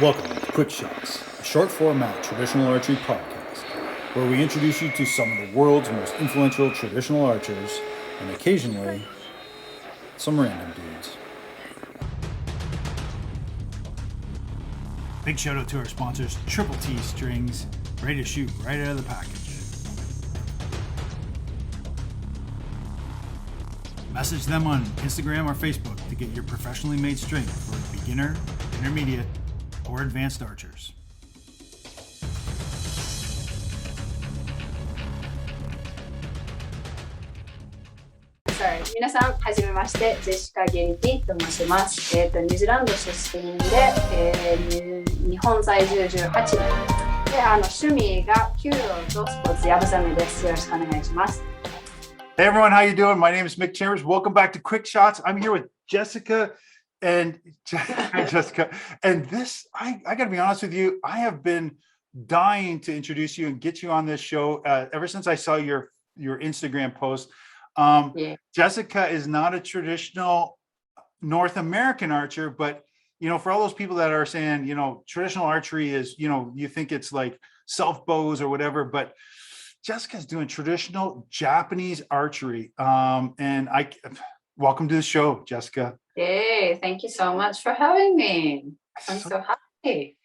Welcome to Quick Shots, a short format traditional archery podcast, where we introduce you to some of the world's most influential traditional archers, and occasionally, some random dudes. Big shout out to our sponsors, Triple T Strings, ready to shoot right out of the package. Message them on Instagram or Facebook to get your professionally made string for beginner, intermediate, or advanced archers. 皆さん、はじめまして、ジェシカ・ゲリティと申します。ニュージーランド出身で、日本在住18年。で、趣味が弓道とスポーツやぶさめです。よろしくお願いします。Hey everyone, how you doing? My name is Mick Chambers. Welcome back to Quick Shots. I'm here with Jessica and Jessica. And this, I got to be honest with you, I have been dying to introduce you and get you on this show ever since I saw your Instagram post. Jessica is not a traditional North American archer, but for all those people that are saying, traditional archery is, you think it's like self bows or whatever, but Jessica's doing traditional Japanese archery. And welcome to the show, Jessica. Hey, thank you so much for having me. I'm so happy.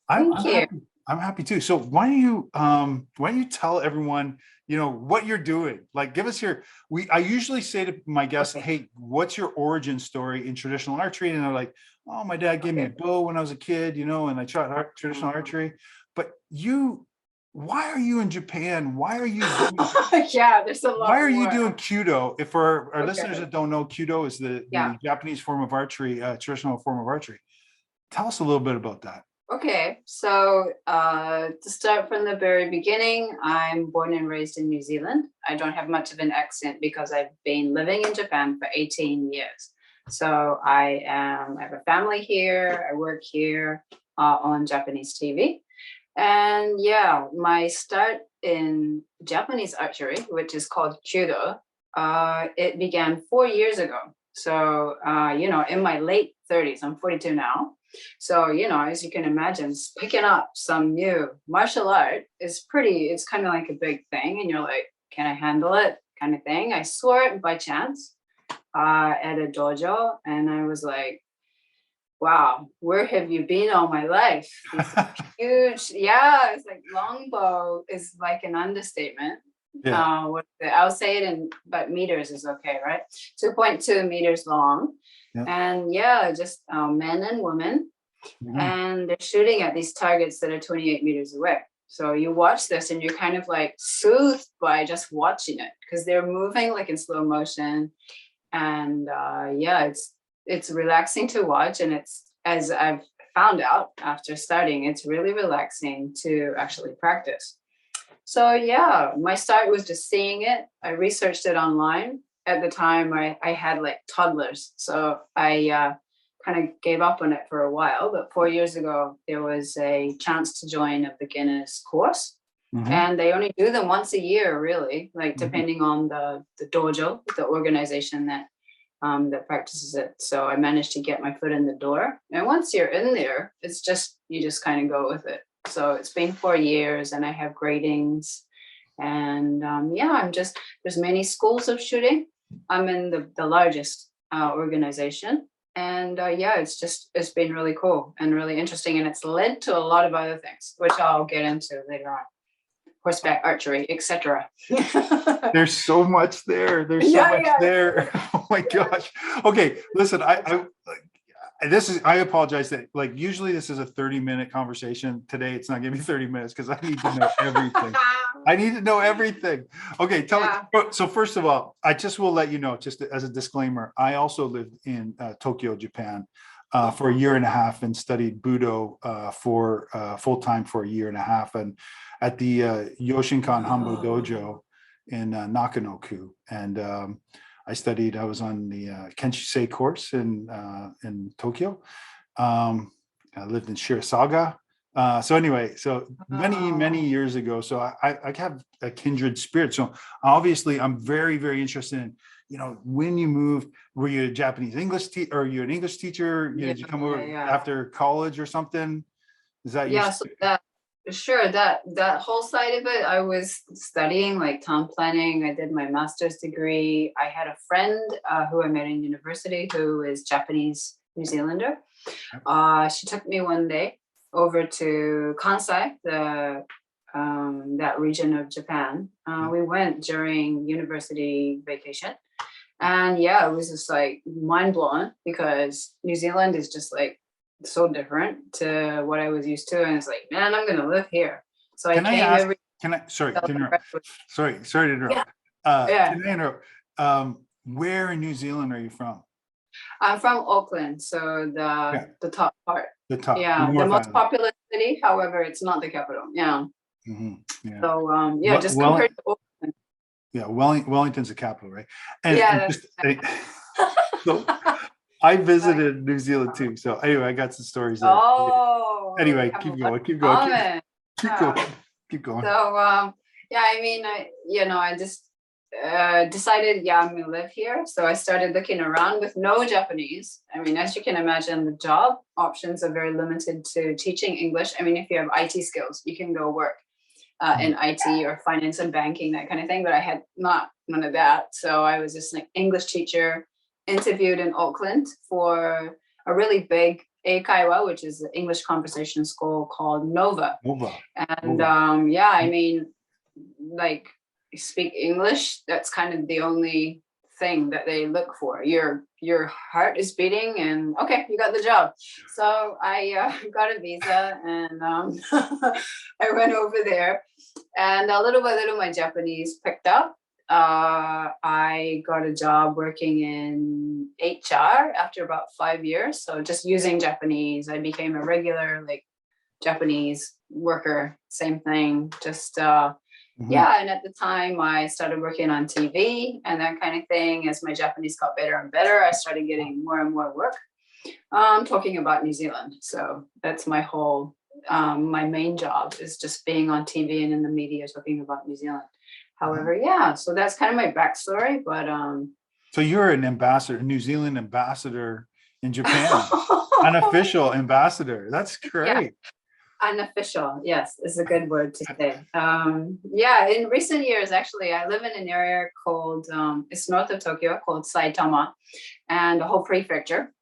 Thank you. I'm happy too. So why don't you tell everyone, what you're doing? Like, give us I usually say to my guests, hey, what's your origin story in traditional archery? And they're like, oh, my dad gave me a bow when I was a kid, and I tried traditional archery. But why are you in Japan? Why are you doing, yeah, there's a lot. Why are you doing Kyudo? If for our listeners that don't know, Kyudo is the Japanese form of archery, traditional form of archery. Tell us a little bit about that. Okay, so to start from the very beginning, I'm born and raised in New Zealand. I don't have much of an accent because I've been living in Japan for 18 years. So I have a family here. I work here on Japanese TV. And my start in Japanese archery, which is called Kyudo, it began 4 years ago. So, in my late 30s, I'm 42 now. So, as you can imagine, picking up some new martial art it's kind of like a big thing. And you're like, can I handle it kind of thing? I saw it by chance at a dojo. And I was like, wow, where have you been all my life? Huge. Yeah, it's like longbow is like an understatement. Yeah. I'll say it but meters is okay, right? 2.2 meters long. Yeah. And just men and women. Mm-hmm. And they're shooting at these targets that are 28 meters away. So you watch this and you're kind of like soothed by just watching it because they're moving like in slow motion. And it's relaxing to watch. And it's, as I've found out after starting, it's really relaxing to actually practice. So my start was just seeing it. I researched it online. At the time, I had like toddlers. So I kind of gave up on it for a while. But 4 years ago, there was a chance to join a beginner's course. Mm-hmm. And they only do them once a year, really, like depending on the dojo, the organization that practices it. So I managed to get my foot in the door. And once you're in there, you just kind of go with it. So it's been 4 years and I have gradings. And there's many schools of shooting. I'm in the largest organization. And it's been really cool and really interesting. And it's led to a lot of other things, which I'll get into later on. Horseback archery, etc. There's so much there. There's so much there. Oh my gosh. Okay, listen, I apologize that usually this is a 30-minute conversation. Today it's not gonna be 30 minutes because I need to know everything. I need to know everything. Okay, tell me. So first of all, I just will let you know, just as a disclaimer, I also lived in Tokyo, Japan for a year and a half and studied Budo for full-time for a year and a half. And at the Yoshinkan Hambo Dojo in Nakanoku. And I was on the Kenshusei course in Tokyo. I lived in Shirasaga So anyway, so many years ago, so I have a kindred spirit. So obviously I'm very, very interested in, when you moved, were you a Japanese English teacher, or are you an English teacher? Did you come over after college or something? Is that your? So that whole side of it, I was studying like town planning. I did my master's degree. I had a friend who I met in university who is Japanese New Zealander. She took me one day over to Kansai, that region of Japan. We went during university vacation, and it was just like mind blowing, because New Zealand is just like so different to what I was used to, and it's like, man, I'm gonna live here. So sorry to interrupt. Can I interrupt? Where in New Zealand are you from? I'm from Auckland, so the top part. The top. Yeah, the most populous city. However, it's not the capital. Yeah. Mm-hmm. Yeah. So just compared to Auckland. Yeah, Wellington's the capital, right? And, yeah. So I visited New Zealand too. So anyway, I got some stories there. Oh. Anyway, keep going. Keep going. So I mean, I just decided, I'm gonna live here. So I started looking around with no Japanese. I mean, as you can imagine, the job options are very limited to teaching English. I mean, if you have IT skills, you can go work in IT or finance and banking, that kind of thing. But I had none of that. So I was just an English teacher, interviewed in Auckland for a really big eikaiwa, which is an English conversation school called Nova. And I mean, like, speak English, that's kind of the only thing that they look for. Your heart is beating, and okay, you got the job. So I got a visa, and I went over there, and little by little my Japanese picked up. I got a job working in HR after about 5 years. So just using Japanese, I became a regular like Japanese worker. Same thing, just and at the time I started working on TV and that kind of thing. As my Japanese got better and better, I started getting more and more work talking about New Zealand. So that's my whole my main job is just being on TV and in the media talking about New Zealand. However, so that's kind of my backstory. But so you're an ambassador, New Zealand ambassador in Japan, unofficial ambassador. That's great. Unofficial, yes, is a good word to say. In recent years, actually, I live in an area called, it's north of Tokyo, called Saitama, and the whole prefecture.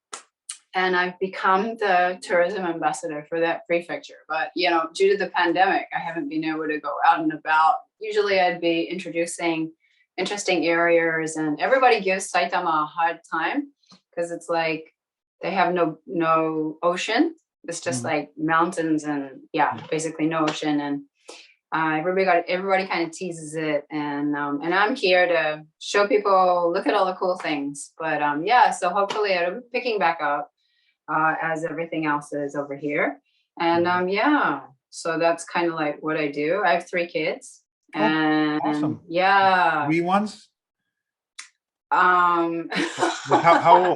And I've become the tourism ambassador for that prefecture. But, due to the pandemic, I haven't been able to go out and about. Usually I'd be introducing interesting areas, and everybody gives Saitama a hard time because it's like they have no ocean. It's just like mountains and basically no ocean, and everybody kind of teases it, and I'm here to show people, look at all the cool things. But so hopefully it'll be picking back up as everything else is over here, and so that's kind of like what I do. I have 3 kids, and awesome. Wee ones. How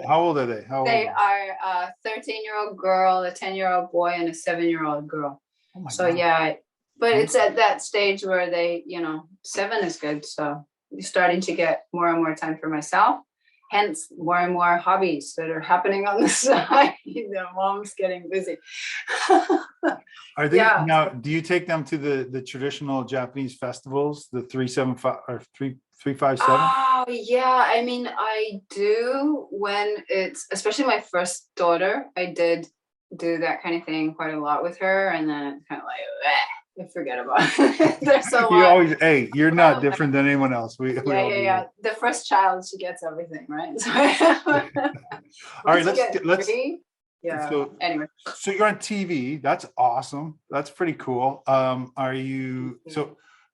old are they? They are a 13-year-old girl, a 10-year-old boy, and a 7-year-old girl. Oh my God. But it's at that stage where they, 7 is good. So starting to get more and more time for myself. Hence, more and more hobbies that are happening on the side. Mom's getting busy. Are they now? Do you take them to the traditional Japanese festivals, the 375 or 357? Oh yeah, I mean, I do when it's, especially my first daughter. I did do that kind of thing quite a lot with her, and then it's kind of like, I forget about it. There's so much. You're not different than anyone else. The first child, she gets everything, right? All right, let's. Yeah. So, anyway, so you're on TV. That's awesome. That's pretty cool. Are you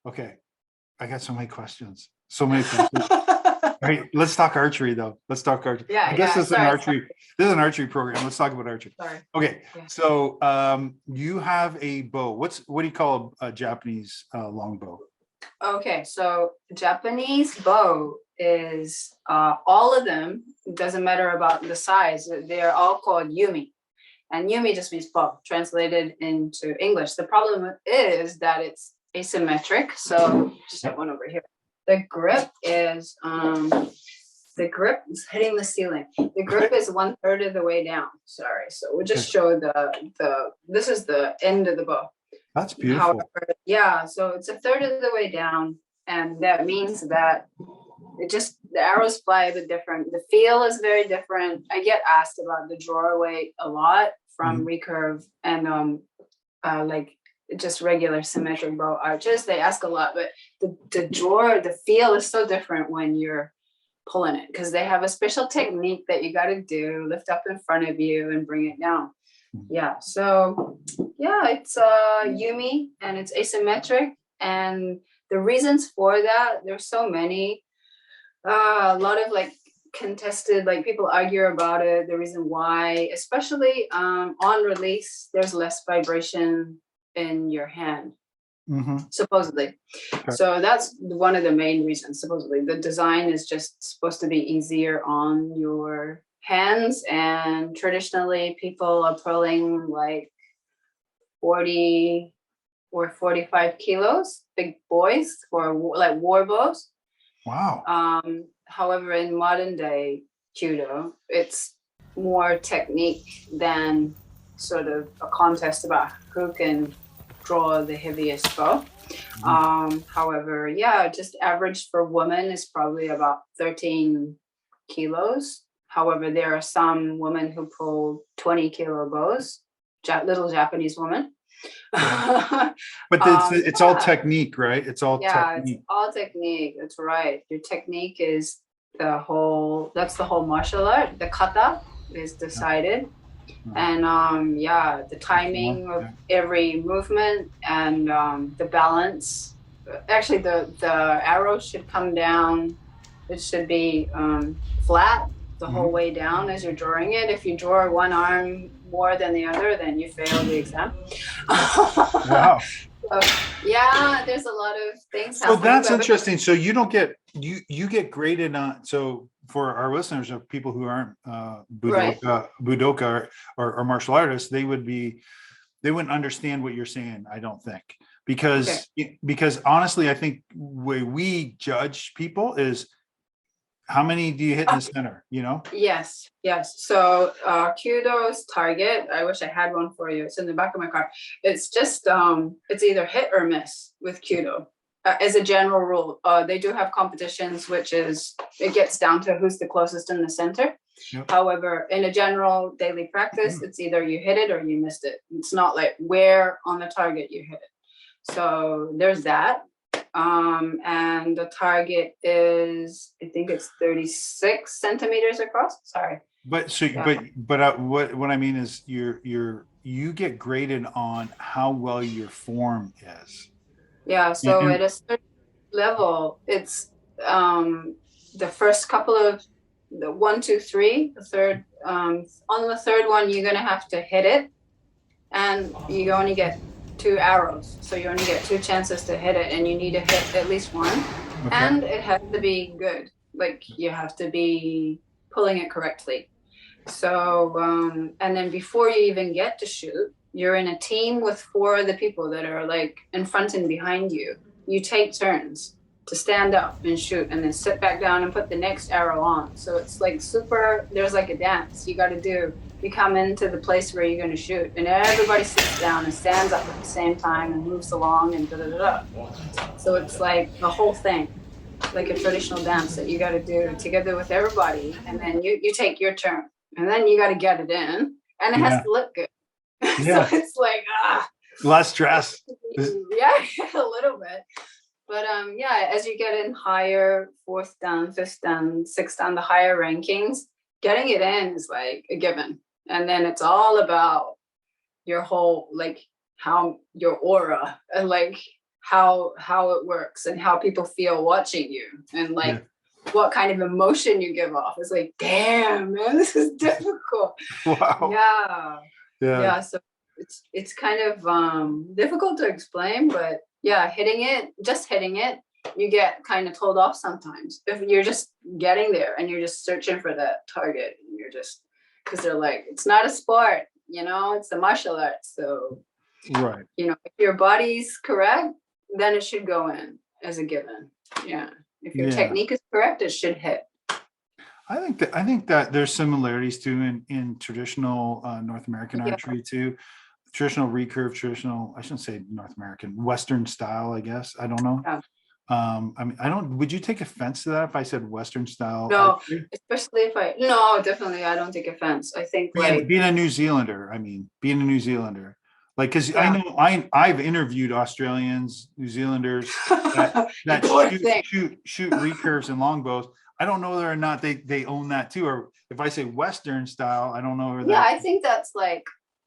okay? I got so many questions. All right, let's talk archery though. Let's talk archery. Yeah, I guess this is an archery. This is an archery program. Let's talk about archery. Sorry. Okay, so you have a bow. What do you call a Japanese longbow? Okay, so Japanese bow is all of them. Doesn't matter about the size. They're all called yumi. and Yumi just means bow, translated into English. The problem is that it's asymmetric. So just have one over here. The grip is hitting the ceiling. The grip is 1/3 of the way down. Sorry. So we'll just show this is the end of the bow. That's beautiful. However, yeah, so it's 1/3 of the way down. And that means that the arrows fly a bit different. The feel is very different. I get asked about the drawer weight a lot from recurve and like just regular symmetric bow arches. They ask a lot, but the feel is so different when you're pulling it, because they have a special technique that you got to do, lift up in front of you and bring it down. Yeah, so yeah, it's Yumi and it's asymmetric, and the reasons for that, there's so many. A lot of like contested, like people argue about it, the reason why, especially on release, there's less vibration in your hand, supposedly. Okay. So that's one of the main reasons. Supposedly the design is just supposed to be easier on your hands, and traditionally people are pulling like 40 or 45 kilos, big boys, or like war bows. Wow. However, in modern day Kyudo, it's more technique than sort of a contest about who can draw the heaviest bow. However, yeah, just average for women is probably about 13 kilos. However, there are some women who pull 20 kilo bows, little Japanese women. But it's all technique, right? It's all technique. It's all technique. That's right. Your technique is that's the whole martial art. The kata is decided. And the timing of every movement and the balance. Actually, the arrow should come down. It should be flat the whole way down as you're drawing it. If you draw one arm more than the other, then you fail the exam. Wow. So, yeah, there's a lot of things happening. So that's interesting. So you don't get you get graded on. So for our listeners of people who aren't budoka or martial artists, they wouldn't understand what you're saying, I don't think. Because honestly, I think the way we judge people is how many do you hit in the center, you know? Yes. So Kyudo's target, I wish I had one for you. It's in the back of my car. It's just, it's either hit or miss with Kyudo. As a general rule, they do have competitions, which is, it gets down to who's the closest in the center. Yep. However, in a general daily practice, it's either you hit it or you missed it. It's not like where on the target you hit it. So there's that. And the target is, I think it's 36 centimeters across. Sorry. But what I mean is you get graded on how well your form is. Yeah. So at a certain level, it's the first couple of the 1, 2, 3, the third, on the third one, you're going to have to hit it, and you only get 2 arrows. So you only get 2 chances to hit it, and you need to hit at least one. Okay. And it has to be good. Like you have to be pulling it correctly. So, and then before you even get to shoot, you're in a team with 4 other people that are like in front and behind you. You take turns to stand up and shoot, and then sit back down and put the next arrow on. So it's like there's like a dance you got to do. You come into the place where you're going to shoot, and everybody sits down and stands up at the same time and moves along and da-da-da-da. So it's like a whole thing, like a traditional dance that you got to do together with everybody. And then you take your turn, and then you got to get it in, and it has to look good. Yeah. So it's like, less stress. Yeah, a little bit. But as you get in higher, 4th dan, 5th dan, 6th dan, the higher rankings, getting it in is like a given. And then it's all about your whole, like how your aura and like how it works and how people feel watching you, and like what kind of emotion you give off. It's like, damn, man, this is difficult. Wow. Yeah. So it's kind of difficult to explain, but yeah, hitting it, you get kind of told off sometimes if you're just getting there and you're just searching for that target, and you're just, because they're like, it's not a sport, it's the martial arts. So, right. if your body's correct, then it should go in as a given. Yeah. If your technique is correct, it should hit. I think that there's similarities too in traditional North American archery too. Traditional recurve, I shouldn't say North American, Western style, I guess. I don't know. Yeah. I mean, would you take offense to that if I said Western style? No, archery? especially no, definitely. I don't take offense. I think being a New Zealander, like, because I know I've interviewed Australians, New Zealanders that shoot recurves and longbows. I don't know whether or not they own that too, or if I say Western style, I don't know where that. I think that's like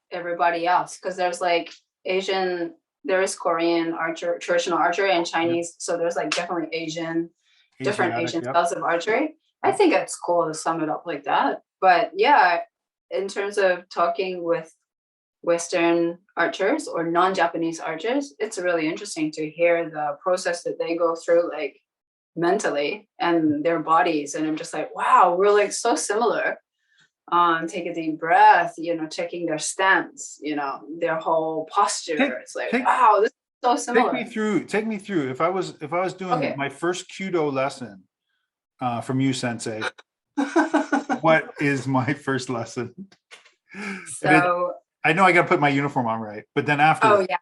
everybody else, because there's like Asian, there is Korean traditional archery, and Chinese. So there's like definitely different Asian styles of archery. I think it's cool to sum it up like that. But yeah, in terms of talking with Western archers or non-Japanese archers, it's really interesting to hear the process that they go through, like mentally and their bodies. And I'm just like, wow, we're like so similar. Take a deep breath, checking their stance, their whole posture. It's like, wow, this is so similar. Take me through. If I was doing my first Kyudo lesson from you, Sensei, what is my first lesson? So I know I got to put my uniform on, right? But then after. Oh yeah,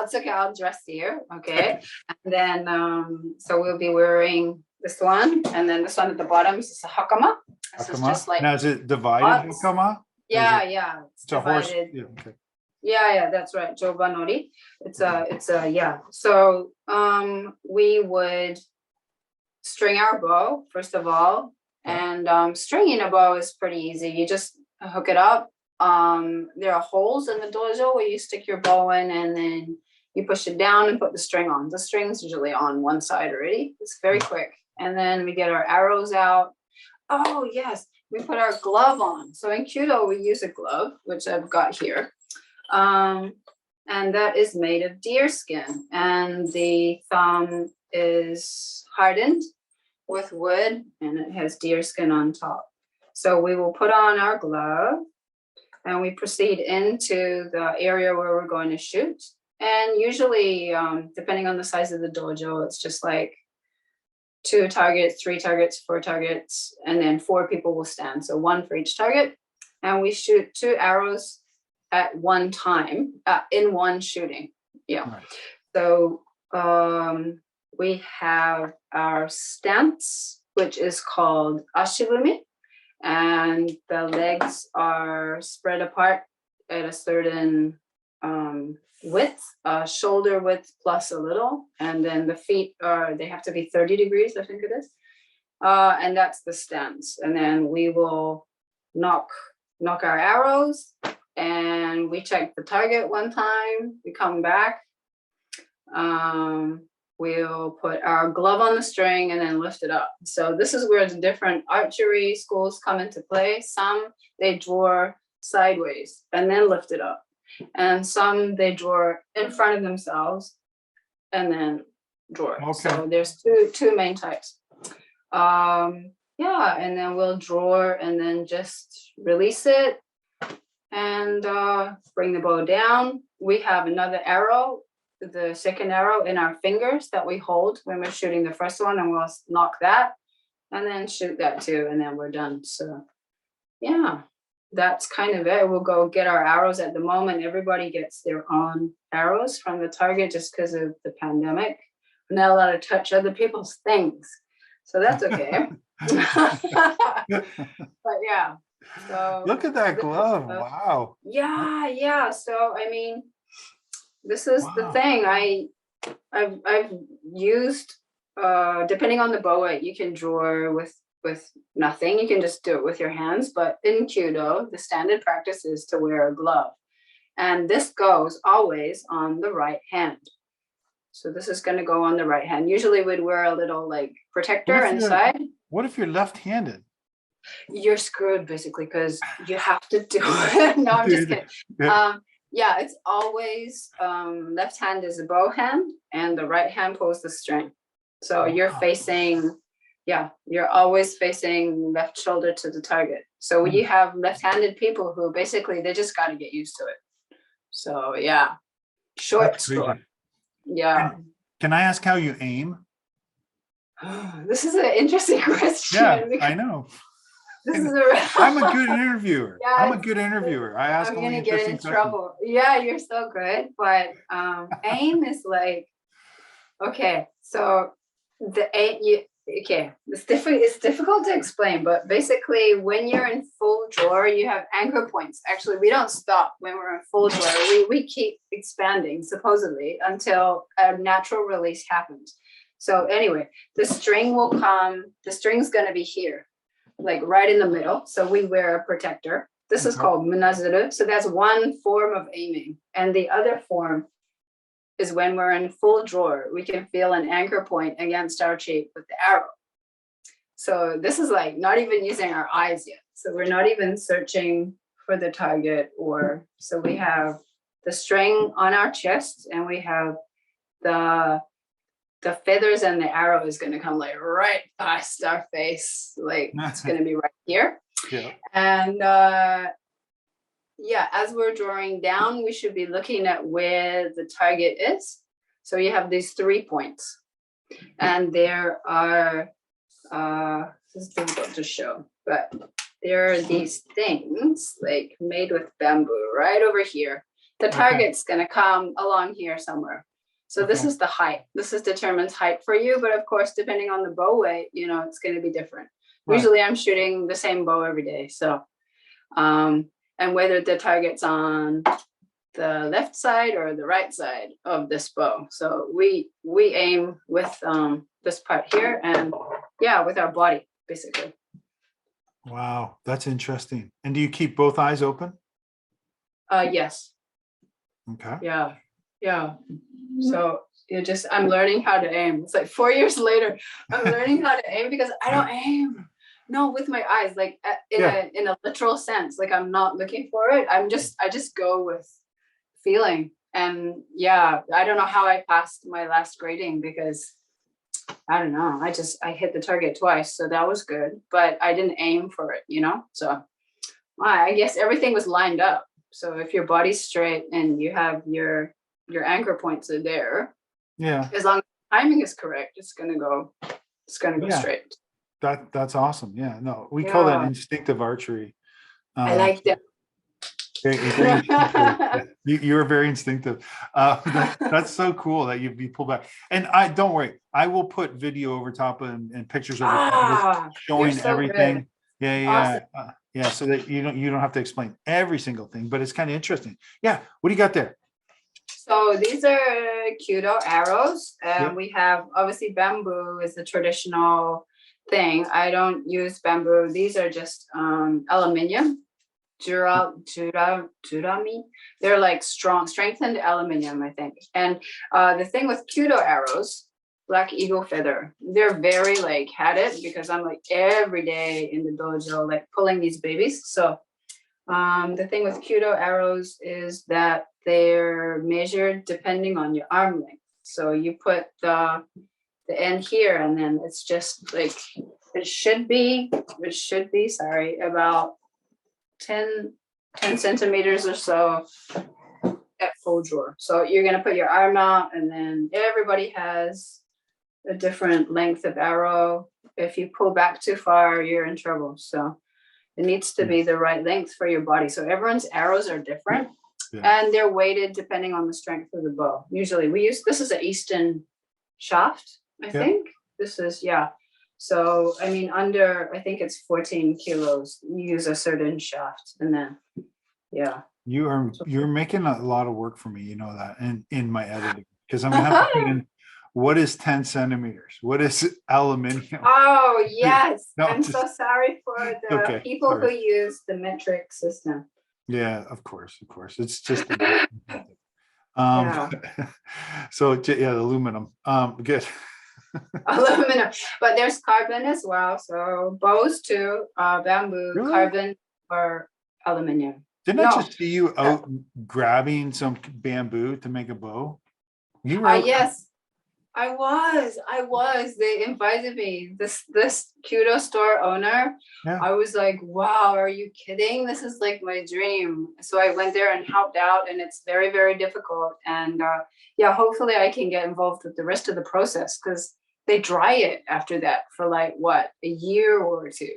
it's okay. I'll dress here, okay. And then so we'll be wearing this one, and then this one at the bottom is a hakama. This is just like, now is it divided hakama? Yeah, it's divided. A horse. Yeah, okay. Yeah, that's right. Jobanori. It's yeah. So we would string our bow first of all, and stringing a bow is pretty easy. You just hook it up. There are holes in the dojo where you stick your bow in, and then you push it down and put the string on. The string's usually on one side already. It's very quick. And then we get our arrows out. Oh yes, we put our glove on. So in Kyudo, we use a glove, which I've got here. And that is made of deer skin. And the thumb is hardened with wood, and it has deer skin on top. So we will put on our glove, and we proceed into the area where we're going to shoot. And usually, depending on the size of the dojo, it's just like 2 targets, 3 targets, 4 targets, and then 4 people will stand. So 1 for each target. And we shoot 2 arrows at one time, in one shooting. Yeah. Right. So we have our stance, which is called ashibumi. And the legs are spread apart at a certain width, shoulder width plus a little. And then the feet they have to be 30 degrees, I think it is. And that's the stance. And then we will knock our arrows, and we check the target one time. We come back. We'll put our glove on the string and then lift it up. So this is where the different archery schools come into play. Some, they draw sideways and then lift it up. And some, they draw in front of themselves and then draw. Okay. So there's two main types. Yeah, and then we'll draw and then just release it and bring the bow down. We have another arrow, the second arrow in our fingers that we hold when we're shooting the first one, and we'll knock that and then shoot that too, and then we're done. So yeah, that's kind of it. We'll go get our arrows. At the moment, everybody gets their own arrows from the target just because of the pandemic. We're not allowed to touch other people's things, so that's okay. But yeah, so look at that glove. Wow. Yeah. So I mean, this is the thing. I've used depending on the bow weight, you can draw with nothing. You can just do it with your hands. But in Kyudo, the standard practice is to wear a glove, and this goes always on the right hand. So this is going to go on the right hand. Usually, we'd wear a little like protector inside. What if you're left-handed? You're screwed basically because you have to do it. No, I'm just kidding. Yeah, it's always left hand is a bow hand and the right hand pulls the string. So you're facing yeah, you're always facing left shoulder to the target. So you have left-handed people who basically they just got to get used to it. So yeah, short straw. Yeah. Can I ask how you aim? This is an interesting question. Yeah, I know. I'm a good interviewer. Yeah, I'm a good interviewer. I ask only interesting questions. I'm gonna get in trouble. Yeah, you're so good. But aim is like, okay, so the aim, it's difficult to explain, but basically when you're in full draw, you have anchor points. Actually, we don't stop when we're in full draw. We keep expanding supposedly until a natural release happens. So anyway, the string will come, the string's gonna be here, like right in the middle. So we wear a protector. This is called munazuru. So that's one form of aiming. And the other form is when we're in full draw, we can feel an anchor point against our cheek with the arrow. So this is like not even using our eyes yet. So we're not even searching for the target, or so we have the string on our chest and we have the feathers, and the arrow is going to come like right past our face. Like it's going to be right here. Yeah. And yeah, as we're drawing down, we should be looking at where the target is. So you have these 3 points, and there are, this is difficult to show, but there are these things like made with bamboo right over here. The target's going to come along here somewhere. So this is the height. This is determines height for you, but of course, depending on the bow weight, you know, it's going to be different. Right. Usually I'm shooting the same bow every day. So, and whether the target's on the left side or the right side of this bow. So we aim with this part here, and yeah, with our body, basically. Wow, that's interesting. And do you keep both eyes open? Yes. Okay. Yeah. Yeah. So I'm learning how to aim. It's like 4 years later, I'm learning how to aim because I don't aim. No, with my eyes, like in a literal sense, like I'm not looking for it. I just go with feeling. And yeah, I don't know how I passed my last grading because I don't know. I hit the target twice. So that was good, but I didn't aim for it, you know? So I guess everything was lined up. So if your body's straight and you have your anchor points are there, yeah, as long as timing is correct, it's gonna go straight. That's awesome. Yeah, no, we call that instinctive archery. I like that. You're very instinctive. That's so cool that you pull back. And don't worry, I will put video over top and pictures over top showing everything. Good. Yeah. Awesome. Yeah, so that you don't have to explain every single thing, but it's kind of interesting. Yeah, what do you got there? So these are Kyudo arrows. We have, obviously, bamboo is the traditional thing. I don't use bamboo. These are just aluminum, jurami. They're like strengthened aluminum, I think. And the thing with Kyudo arrows, black eagle feather, they're very like had it because I'm like every day in the dojo like pulling these babies. So the thing with Kyudo arrows is that they're measured depending on your arm length. So you put the end here, and then it's just like it should be about 10 centimeters or so at full draw. So you're gonna put your arm out, and then everybody has a different length of arrow. If you pull back too far, you're in trouble. So it needs to be the right length for your body. So everyone's arrows are different, and they're weighted depending on the strength of the bow. Usually this is an Easton shaft, I think. This is, So, I mean, I think it's 14 kilos, you use a certain shaft, and then, You're making a lot of work for me, you know that, and in my editing, because I'm going to have to put in what is 10 centimeters? What is aluminum? Oh, yes. No, I'm so sorry for the people who use the metric system. Yeah, of course. It's just so aluminum. Good. Aluminum, but there's carbon as well. So bows too, bamboo, carbon, or aluminum. Didn't I just see you out grabbing some bamboo to make a bow? Yes. They invited me. This Kyudo store owner. Yeah. I was like, wow, are you kidding? This is like my dream. So I went there and helped out, and it's very, very difficult. And yeah, hopefully I can get involved with the rest of the process, because they dry it after that for like what, a year or two.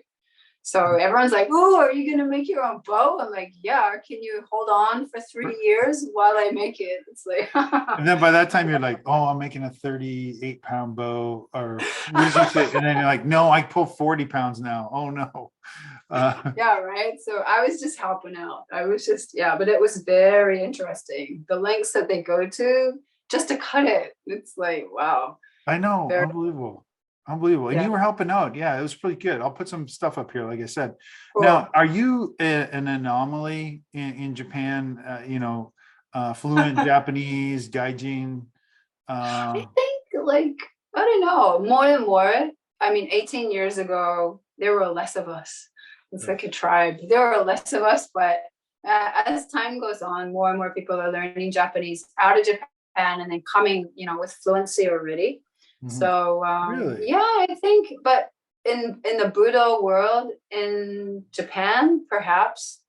So everyone's like, oh, are you going to make your own bow? I'm like, yeah, can you hold on for 3 years while I make it? It's like, And then by that time you're like, oh, I'm making a 38-pound bow, or what did you say? And then you're like, no, I pull 40 pounds now. Oh no. yeah, right. So I was just helping out. I was just, yeah, but it was very interesting. The lengths that they go to just to cut it. It's like, wow. I know, Very, unbelievable. Unbelievable. And yeah, you were helping out. Yeah, it was pretty good. I'll put some stuff up here, like I said. Now, cool. are you an anomaly in Japan? Fluent Japanese, gaijin? I Uh, think like, I don't know, more and more. I mean, 18 years ago, there were less of us. It's like a tribe. There were less of us, but as time goes on, more and more people are learning Japanese out of Japan and then coming, with fluency already. mhm. So Really? yeah, I think, but in the Budo world in Japan, perhaps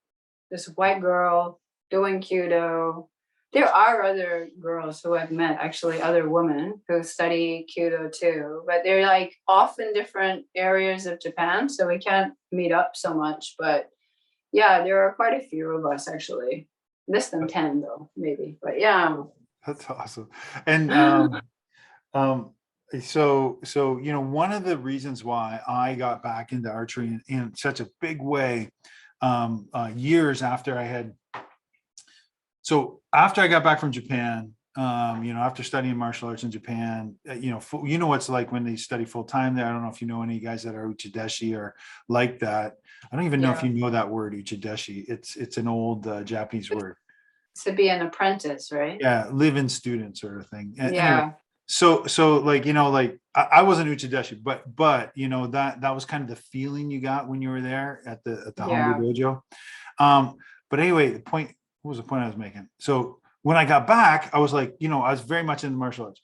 this white girl doing Kyudo. There are other girls who I've met, actually, other women who study Kyudo too, but they're like off in different areas of Japan, so we can't meet up so much. But yeah, there are quite a few of us actually. Less than 10 though, maybe. But yeah. That's awesome. And um, one of the reasons why I got back into archery in such a big way, years after I had, so after I got back from Japan, after studying martial arts in Japan, what it's like when they study full time there. I don't know if you know any guys that are uchideshi or like that. I don't even know if Yeah. you know that word, uchideshi. It's an old Japanese word. To be an apprentice, right? Yeah, live-in student sort of thing. Anyway, Yeah. so like I wasn't uchideshi, but that was kind of the feeling you got when you were there at the Hombu Yeah. dojo. But anyway, what was the point I was making? So when I got back, I was like, I was very much into martial arts.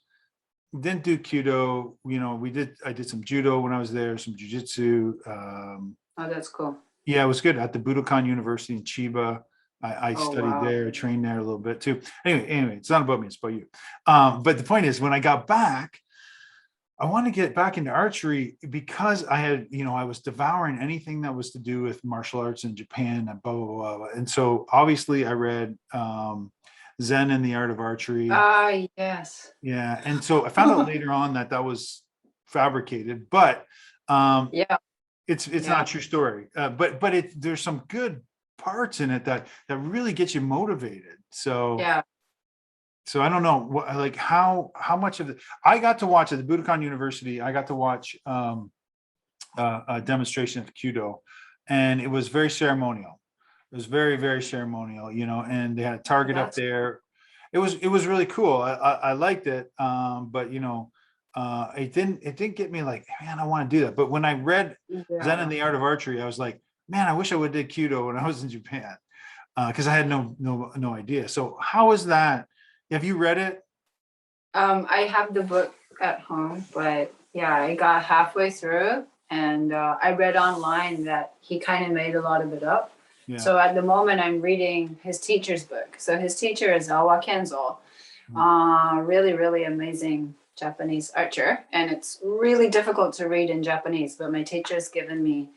Didn't do Kyudo, I did some judo when I was there, some jujitsu. Oh, that's cool. Yeah, it was good at the Budokan University in Chiba. I Oh, studied wow. there, trained there a little bit too. Anyway, it's not about me, it's about you. But the point is, when I got back, I want to get back into archery because I was devouring anything that was to do with martial arts in Japan and blah, blah, blah, blah. And so obviously I read Zen and the Art of Archery. Ah, yes. Yeah. And so I found out later on that was fabricated, but Yeah. it's not Yeah. a true story. But there's some good parts in it that really get you motivated. Yeah. So I don't know what, like how much of it I got to watch at the Budokan University. I got to watch a demonstration of Kyudo, and it was very ceremonial. It was very, very ceremonial, and they had a target up That's there. It was really cool. I liked it, but it didn't get me like, man, I want to do that. But when I read Zen and yeah. the Art of Archery, I was like, man, I wish I would have did Kyudo when I was in Japan, because I had no idea. So how is that? Have you read it? I have the book at home, but yeah, I got halfway through and I read online that he kind of made a lot of it up. Yeah. So at the moment, I'm reading his teacher's book. So his teacher is Awa Kenzo, really, really amazing Japanese archer. And it's really difficult to read in Japanese, but my teacher's given me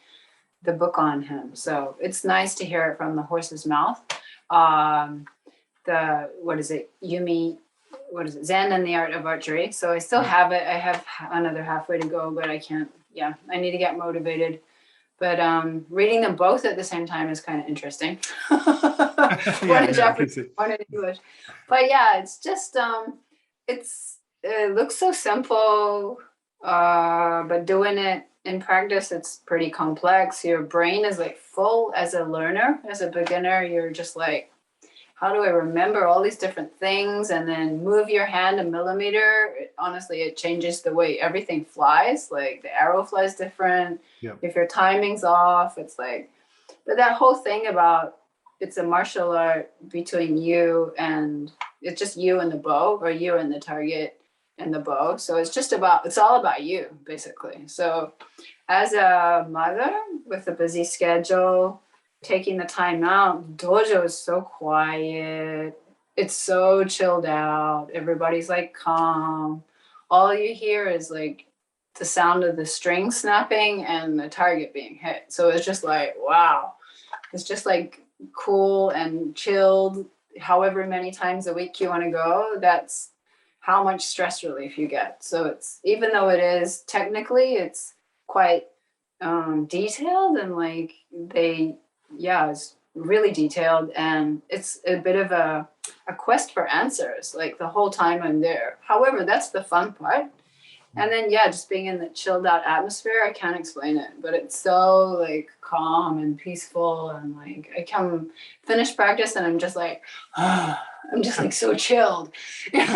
the book on him. So it's nice to hear it from the horse's mouth. What is it? Zen and the Art of Archery. So I still have it. I have another halfway to go, but I can't, I need to get motivated. But reading them both at the same time is kind of interesting. One in Japanese, one in English. But yeah, it's just, it looks so simple, but doing it in practice, it's pretty complex. Your brain is like full as a learner, as a beginner. You're just like, how do I remember all these different things and then move your hand a millimeter? Honestly, it changes the way everything flies. Like the arrow flies different. Yep. If your timing's off, it's like, but that whole thing about it's a martial art between you and it's just you and the bow or you and the target. in the bow. So it's all about you, basically. So as a mother with a busy schedule, taking the time out, dojo is so quiet. It's so chilled out. Everybody's like calm. All you hear is like the sound of the string snapping and the target being hit. So it's just like, wow. It's just like cool and chilled. However many times a week you want to go, that's how much stress relief you get. So it's, even though it is technically, it's quite detailed, and like it's really detailed, and it's a bit of a quest for answers like the whole time I'm there. However, that's the fun part. And then just being in the chilled out atmosphere, I can't explain it, but it's so like calm and peaceful, and like I come finish practice and I'm just like I'm just like so chilled. Dude,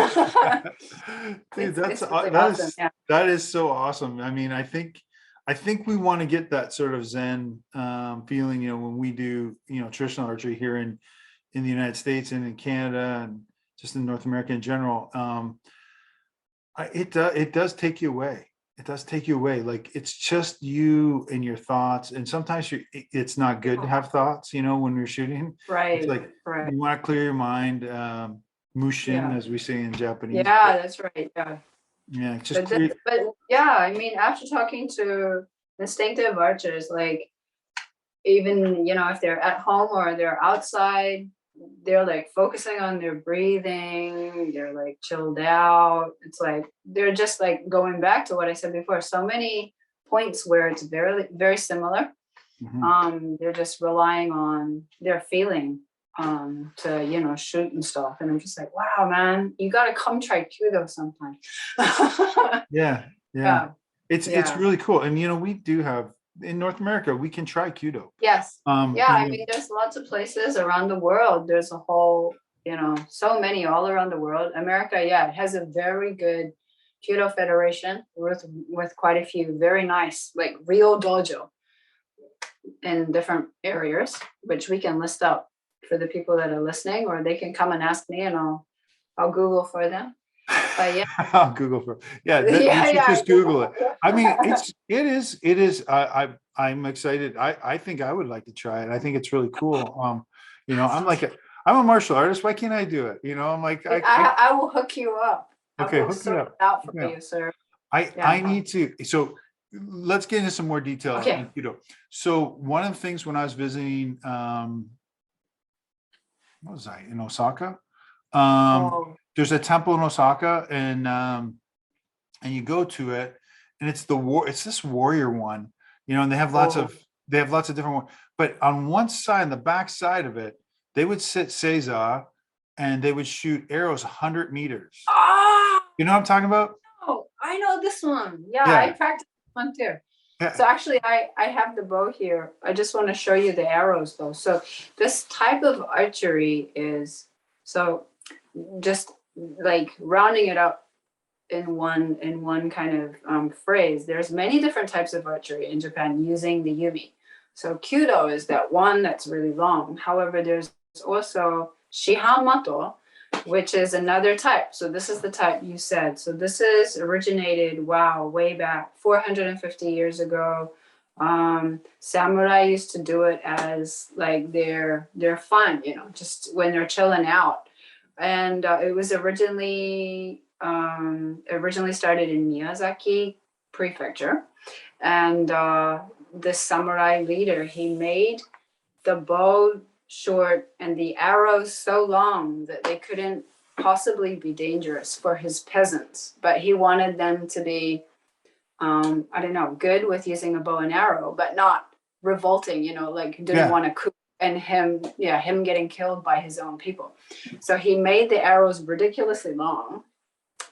it's really awesome. That is so awesome. I mean, I think we want to get that sort of Zen feeling, when we do, traditional archery here in the United States and in Canada and just in North America in general. It does take you away. It does take you away. Like it's just you and your thoughts. And sometimes it's not good to have thoughts, when you're shooting. Right. It's like you want to clear your mind. Mushin, as we say in Japanese. Yeah, that's right. Yeah. Yeah. Just but yeah, I mean, after talking to instinctive archers, like even, if they're at home or they're outside, they're like focusing on their breathing, they're like chilled out. It's like they're just like going back to what I said before, so many points where it's very, very similar. They're just relying on their feeling to shoot and stuff, and I'm just like, wow, man, you gotta come try Kyudo sometime. yeah it's really cool. And we do have in North America, we can try Kyudo. Yes. I mean, there's lots of places around the world. There's a whole, so many all around the world. America, it has a very good Kyudo federation with quite a few very nice, like real dojo in different areas, which we can list out for the people that are listening, or they can come and ask me and I'll Google for them. But I'll Google for just Google it. I mean, it is. I'm excited. I think I would like to try it. I think it's really cool. I'm a martial artist. Why can't I do it? I'm like I will hook you up. Okay, hook me up. Out for you, sir. I need to. So let's get into some more detail on Kyudo. So one of the things when I was visiting, what was I in Osaka? There's a temple in Osaka, and you go to it, and it's this warrior one, and they have lots of different ones. But on one side, on the back side of it, they would sit seiza, and they would shoot arrows 100 meters. You know what I'm talking about? Oh, I know this one. I practiced one too. Yeah. So actually, I have the bow here. I just want to show you the arrows though. So this type of archery is just like rounding it up in one kind of phrase. There's many different types of archery in Japan using the yumi. So Kyudo is that one that's really long. However, there's also Shihanmato, which is another type. So this is the type you said. So this is originated, way back 450 years ago. Samurai used to do it as like their fun, just when they're chilling out. And it was originally started in Miyazaki Prefecture, and the samurai leader, he made the bow short and the arrows so long that they couldn't possibly be dangerous for his peasants, but he wanted them to be good with using a bow and arrow, but not revolting, didn't want to coup and him getting killed by his own people. So he made the arrows ridiculously long.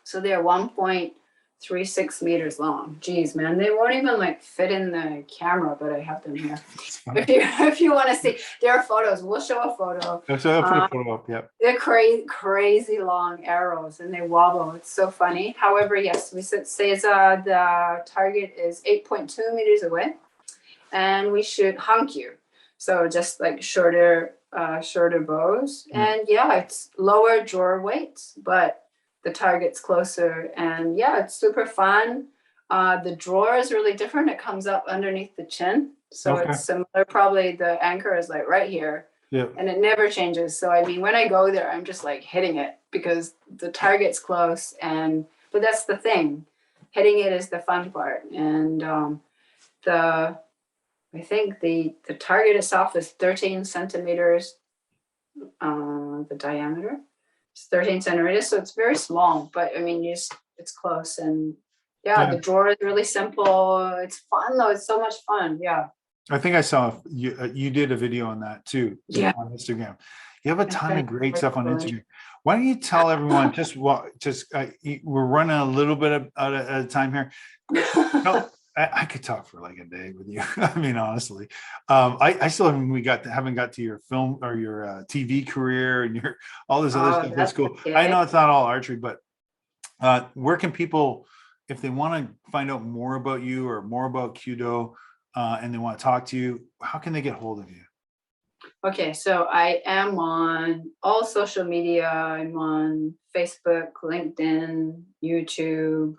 So they're 1.36 meters long. Geez, man, they won't even like fit in the camera, but I have them here. If you want to see, there are photos. We'll show a photo. So I'll put a photo up. Yeah. They're crazy long arrows, and they wobble. It's so funny. However, yes, we say the target is 8.2 meters away, and we shoot hankyu. So just like shorter bows, and it's lower drawer weights, but the targets closer. And yeah, it's super fun. The drawer is really different. It comes up underneath the chin. So it's similar. Probably the anchor is like right here. Yeah. And it never changes. So I mean, when I go there, I'm just like hitting it because the target's close. But that's the thing. Hitting it is the fun part. And I think the target itself is 13 centimeters. The diameter is 13 centimeters. So it's very small, but I mean, it's close. And yeah, the drawer is really simple. It's fun though. It's so much fun. Yeah. I think I saw you did a video on that too. Yeah. On Instagram. You have a ton of great stuff on Instagram. Why don't you tell everyone we're running a little bit out of time here. I could talk for like a day with you. I mean, honestly, I still haven't got to your film or your TV career and your all this other stuff. That's cool. Okay. I know it's not all archery, but where can people, if they want to find out more about you or more about Kyudo, and they want to talk to you, how can they get hold of you? Okay, so I am on all social media. I'm on Facebook, LinkedIn, YouTube,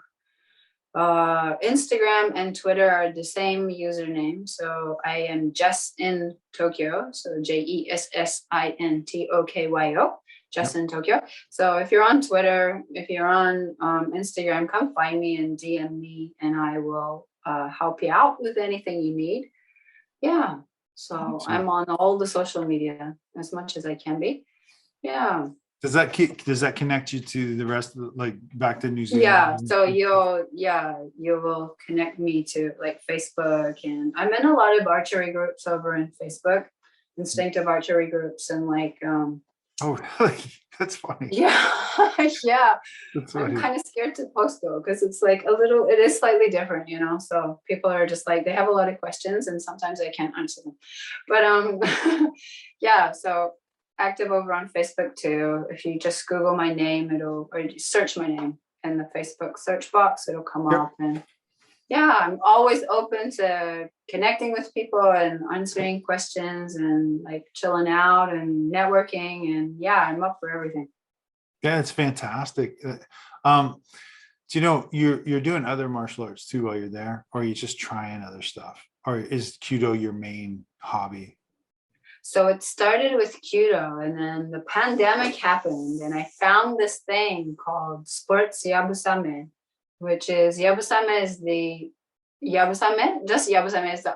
Instagram, and Twitter are the same username. So I am Jess in Tokyo. So JESSINTOKYO, Jess in Tokyo. So if you're on Twitter, if you're on Instagram, come find me and DM me, and I will help you out with anything you need. Yeah. So awesome. I'm on all the social media as much as I can be. Yeah. Does that connect you to the rest of like back to New Zealand? Yeah. So you will connect me to like Facebook, and I'm in a lot of archery groups over in Facebook, instinctive archery groups, and like oh really? That's funny. Yeah. Yeah. That's funny. I'm kind of scared to post though, because it's like it is slightly different, you know. So people are just like, they have a lot of questions and sometimes I can't answer them. But yeah, so active over on Facebook too. If you just Google my name, or search my name in the Facebook search box, it'll come up. And yeah, I'm always open to connecting with people and answering questions and like chilling out and networking. And yeah, I'm up for everything. Yeah, it's fantastic. Do you know you're doing other martial arts too while you're there, or are you just trying other stuff, or is Kyudo your main hobby? So it started with Kyudo, and then the pandemic happened, and I found this thing called sports yabusame, which is Yabusame is the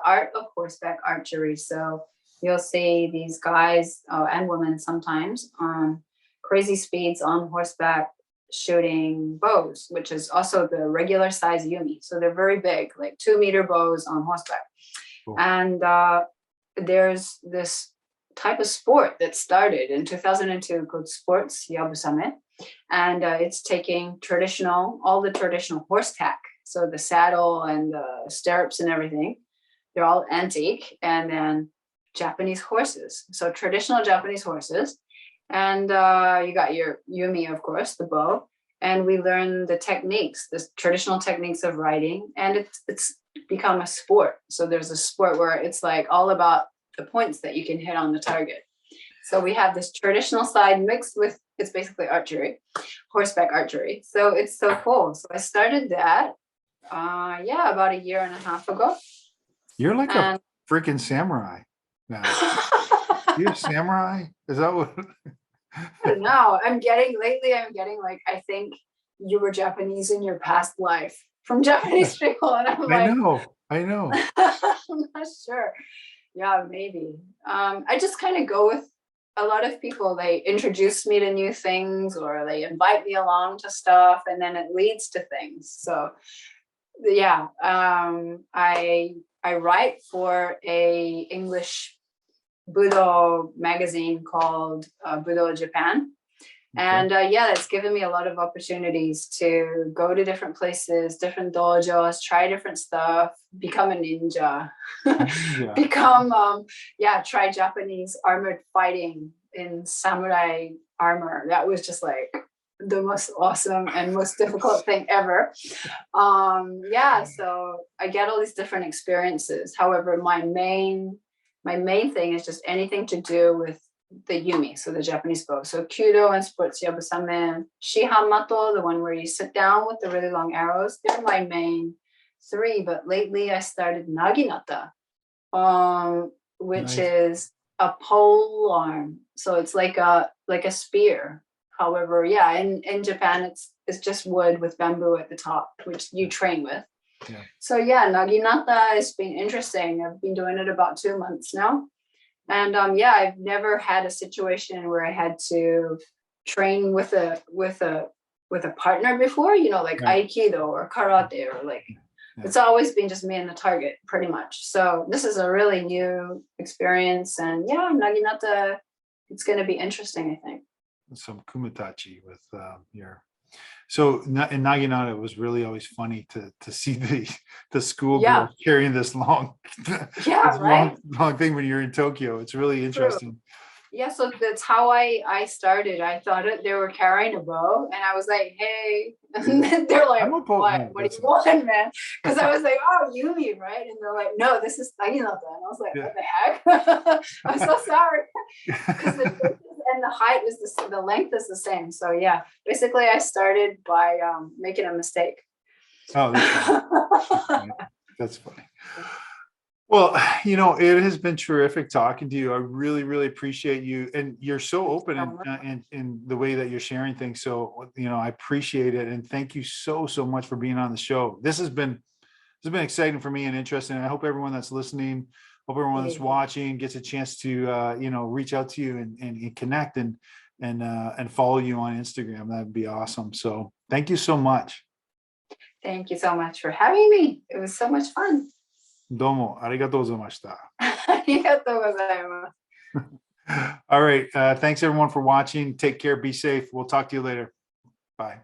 art of horseback archery. So you'll see these guys and women sometimes on crazy speeds on horseback shooting bows, which is also the regular size yumi. So they're very big, like 2-meter bows on horseback. Cool. And there's this type of sport that started in 2002 called sports yabusame. And it's taking all the traditional horse tack. So the saddle and the stirrups and everything, they're all antique. And then Japanese horses. So traditional Japanese horses. And you got your yumi, of course, the bow. And we learn the techniques, the traditional techniques of riding. And it's become a sport. So there's a sport where it's like all about the points that you can hit on the target. So we have this traditional side mixed with, it's basically archery, horseback archery. So it's so cool. So I started that, about 1.5 years ago. You're like a freaking samurai now. You're a samurai? Is that what? I don't know. I'm getting like, I think you were Japanese in your past life from Japanese people. And I know. I'm not sure. Yeah, maybe. I just kind of go with a lot of people. They introduce me to new things, or they invite me along to stuff, and then it leads to things. So yeah, I write for a English Budo magazine called Budo Japan. Okay. And that's given me a lot of opportunities to go to different places, different dojos, try different stuff, become a ninja, try Japanese armored fighting in samurai armor. That was just like the most awesome and most difficult thing ever. So I get all these different experiences. However, my main thing is just anything to do with the Yumi, so the Japanese bow. So Kyudo and Sports Yabusame, Shihamato, the one where you sit down with the really long arrows. They're my main three, but lately I started Naginata, which is a pole arm. So it's like a spear. However, yeah, in Japan it's just wood with bamboo at the top, which you train with. Yeah. So yeah, Naginata has been interesting. I've been doing it about 2 months now. And yeah, I've never had a situation where I had to train with a partner before, you know, like Aikido or karate or like it's always been just me and the target pretty much. So this is a really new experience, and yeah, Naginata, it's going to be interesting, I think. Some kumitachi with so in Naginata, it was really always funny to see the schoolgirl carrying this long long thing when you're in Tokyo. It's really interesting. True. Yeah, so that's how I started. I thought they were carrying a bow, and I was like, "Hey," and they're like, "What do you want, man?" Because I was like, "Oh, Yumi, right?" And they're like, "No, this is Naginata." And I was like, "What the heck?" I'm so sorry, because the and the height is the length is the same. So yeah, basically, I started by making a mistake. Oh, that's funny. That's funny. Well, you know, it has been terrific talking to you. I really, really appreciate you. And you're so open in the way that you're sharing things. So, you know, I appreciate it. And thank you so much for being on the show. This has been exciting for me and interesting. I hope everyone that's listening, hope everyone that's watching gets a chance to, you know, reach out to you and connect and follow you on Instagram. That'd be awesome. So thank you so much. Thank you so much for having me. It was so much fun. どうもありがとうございました。ありがとうございます。All right. Thanks everyone for watching. Take care. Be safe. We'll talk to you later. Bye.